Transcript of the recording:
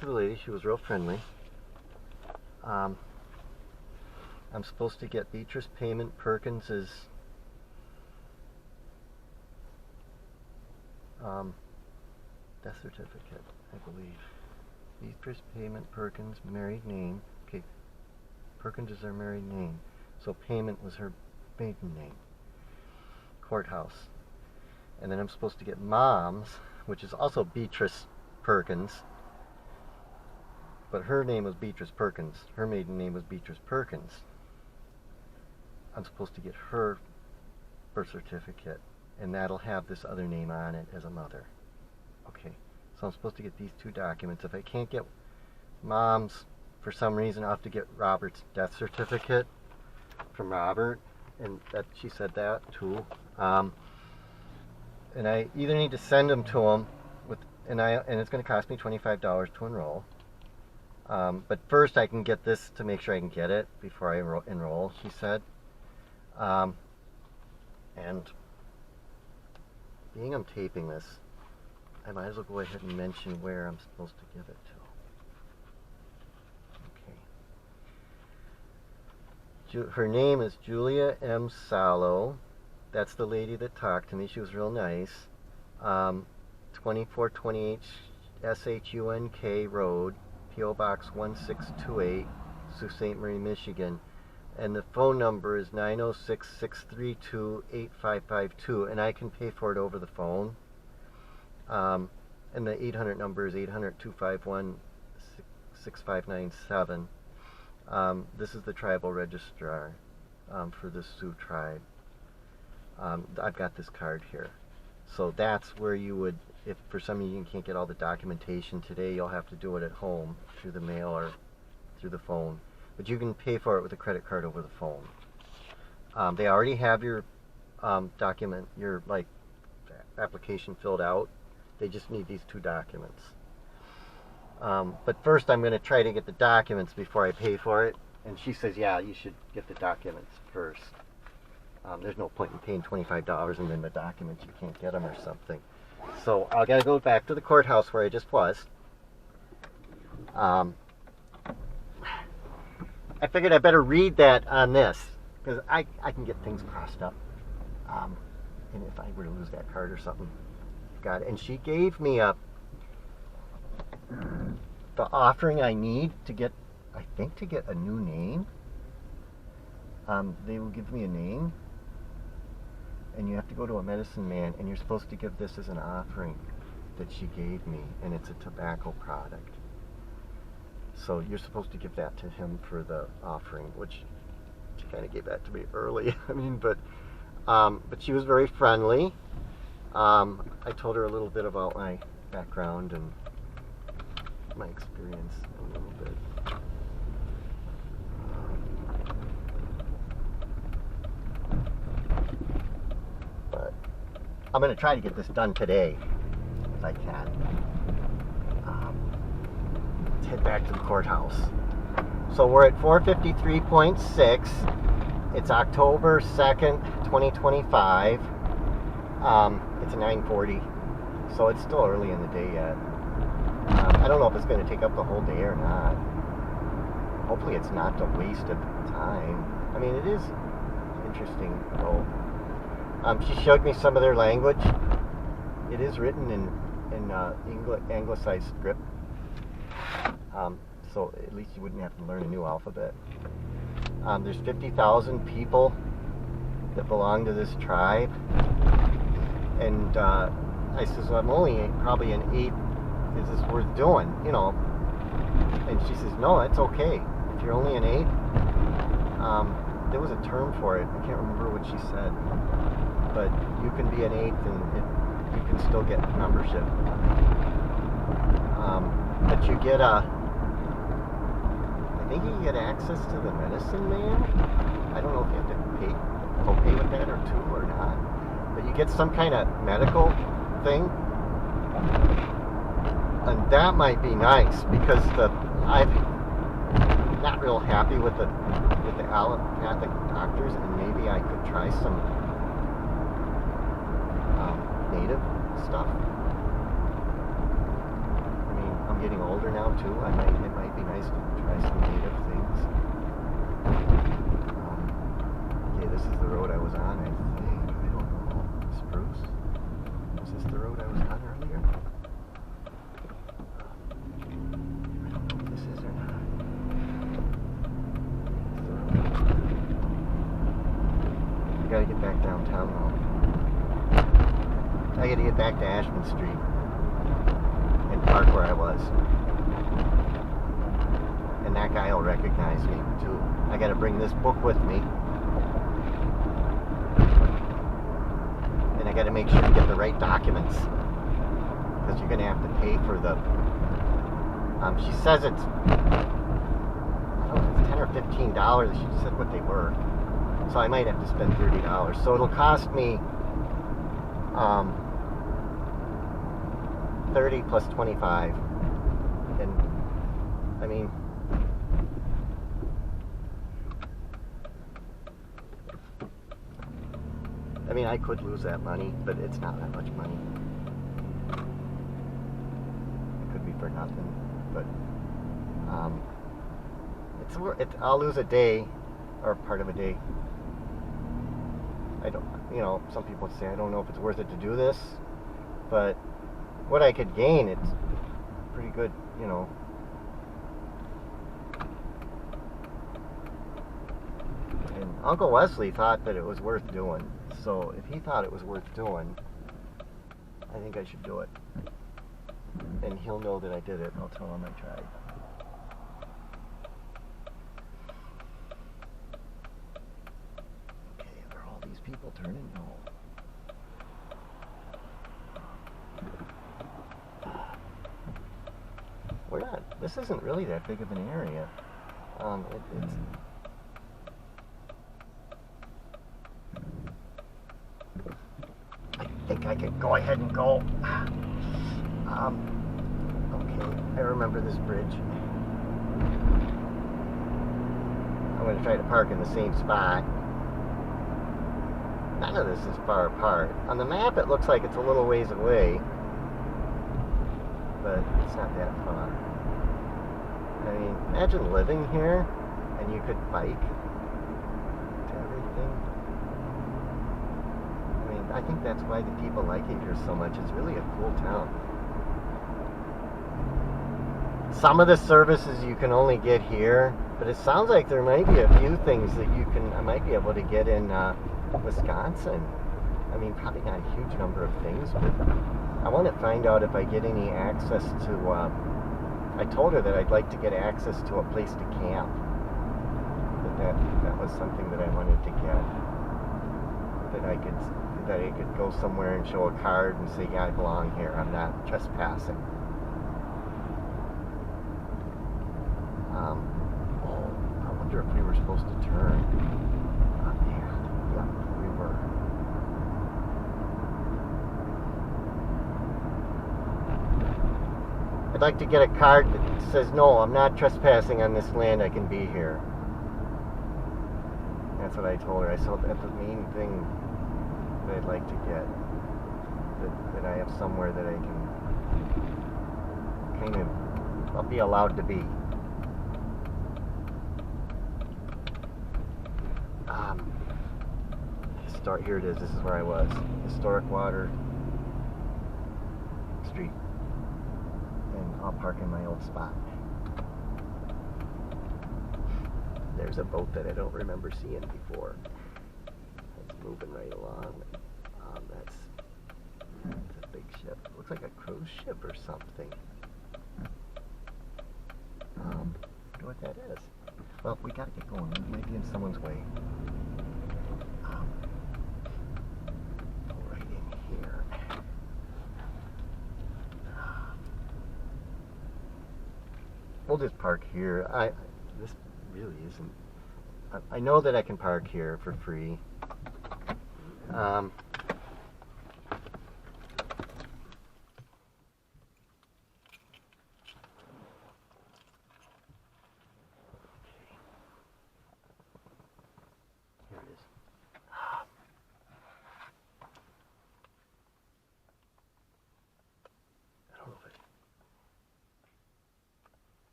to the lady. She was real friendly. I'm supposed to get Beatrice Payment Perkins's death certificate, I believe. Beatrice Payment Perkins, married name. Okay, Perkins is her married name. So Payment was her maiden name. Courthouse. And then I'm supposed to get Mom's, which is also Beatrice Perkins. But her name was Beatrice Perkins. Her maiden name was Beatrice Perkins. I'm supposed to get her birth certificate, and that'll have this other name on it as a mother. Okay, so I'm supposed to get these two documents. If I can't get Mom's for some reason, I'll have to get Robert's death certificate from Robert, and that she said that too. And I either need to send them to him, and it's going to cost me $25 to enroll. But first I can get this to make sure I can get it before I enroll, she said. And being I'm taping this, I might as well go ahead and mention where I'm supposed to give it to. Okay. Her name is Julia M. Salo. That's the lady that talked to me. She was real nice. 2428 SHUNK Road, P.O. Box 1628, Sault Ste. Marie, Michigan. And the phone number is 906-632-8552, and I can pay for it over the phone. And the 800 number is 800-251-6597. This is the tribal registrar for the Sioux tribe. I've got this card here. So that's where you would, if for some reason you can't get all the documentation today, you'll have to do it at home through the mail or through the phone. But you can pay for it with a credit card over the phone. They already have your your application filled out. They just need these two documents. But first I'm going to try to get the documents before I pay for it. And she says, yeah, you should get the documents first. There's no point in paying $25 and then the documents you can't get them or something. So I got to go back to the courthouse where I just was. I figured I better read that on this, because I can get things crossed up. And if I were to lose that card or something, got it. And she gave me the offering I need to get, I think, to get a new name. They will give me a name, and you have to go to a medicine man, and you're supposed to give this as an offering that she gave me, and it's a tobacco product. So you're supposed to give that to him for the offering, which she kind of gave that to me early. I mean, but she was very friendly. I told her a little bit about my background and my experience a little bit. But I'm going to try to get this done today, if I can. Head back to the courthouse. So we're at 453.6. It's October 2nd, 2025. It's 9:40, so it's still early in the day yet. I don't know if it's going to take up the whole day or not. Hopefully it's not a waste of time. I mean, it is interesting though. She showed me some of their language. It is written in anglicized script. So at least you wouldn't have to learn a new alphabet. There's 50,000 people that belong to this tribe. And I says, well, I'm only probably an 8. Is this worth doing? You know. And she says, no, it's okay. If you're only an 8, there was a term for it. I can't remember what she said. But you can be an 8 and you can still get membership. But you get I think you get access to the medicine man. I don't know if you have to co-pay with that or not. But you get some kind of medical thing. And that might be nice because I'm not real happy with the allopathic doctors, and maybe I could try some native stuff. I mean, I'm I'm getting older now too. It might be nice to try some native things. Okay, this is the road I was on, I think. I don't know. Spruce? Was this the road I was on earlier? I don't know if this is or not. I gotta get back downtown now. I gotta get back to Ashman Street and park where I was. And that guy will recognize me too. I gotta bring this book with me. And I gotta make sure to get the right documents. Because you're gonna have to pay for the... she says it's... I don't know, it's $10 or $15. She said what they were. So I might have to spend $30. So it'll cost me 30 plus 25. And I mean, I could lose that money, but it's not that much money. It could be for nothing, but I'll lose a day or part of a day. I don't, some people say I don't know if it's worth it to do this, but what I could gain, it's pretty good, And Uncle Wesley thought that it was worth doing, so if he thought it was worth doing, I think I should do it. And he'll know that I did it. I'll tell him I tried. People turning? No. We're not. This isn't really that big of an area. It's. I think I could go ahead and go. Okay. I remember this bridge. I'm going to try to park in the same spot. None of this is far apart. On the map it looks like it's a little ways away, but it's not that far. I mean, imagine living here and you could bike to everything. I mean, I think that's why the people like it here so much. It's really a cool town. Some of the services you can only get here, but it sounds like there might be a few things that I might be able to get in Wisconsin. I mean, probably not a huge number of things, but I want to find out if I get any access to, I told her that I'd like to get access to a place to camp. That was something that I wanted to get. That I could go somewhere and show a card and say, yeah, I belong here. I'm not trespassing. I wonder if we were supposed to turn. I'd like to get a card that says, no, I'm not trespassing on this land, I can be here. That's what I told her. I said that's the main thing that I'd like to get. That I have somewhere that I can I'll be allowed to be. Here it is, this is where I was. Historic Water Street. And I'll park in my old spot. There's a boat that I don't remember seeing before. It's moving right along. That's a big ship. It looks like a cruise ship or something. I wonder what that is. Well, we gotta get going. We might be in someone's way. Right in here. We'll just park here. This really isn't. I know that I can park here for free.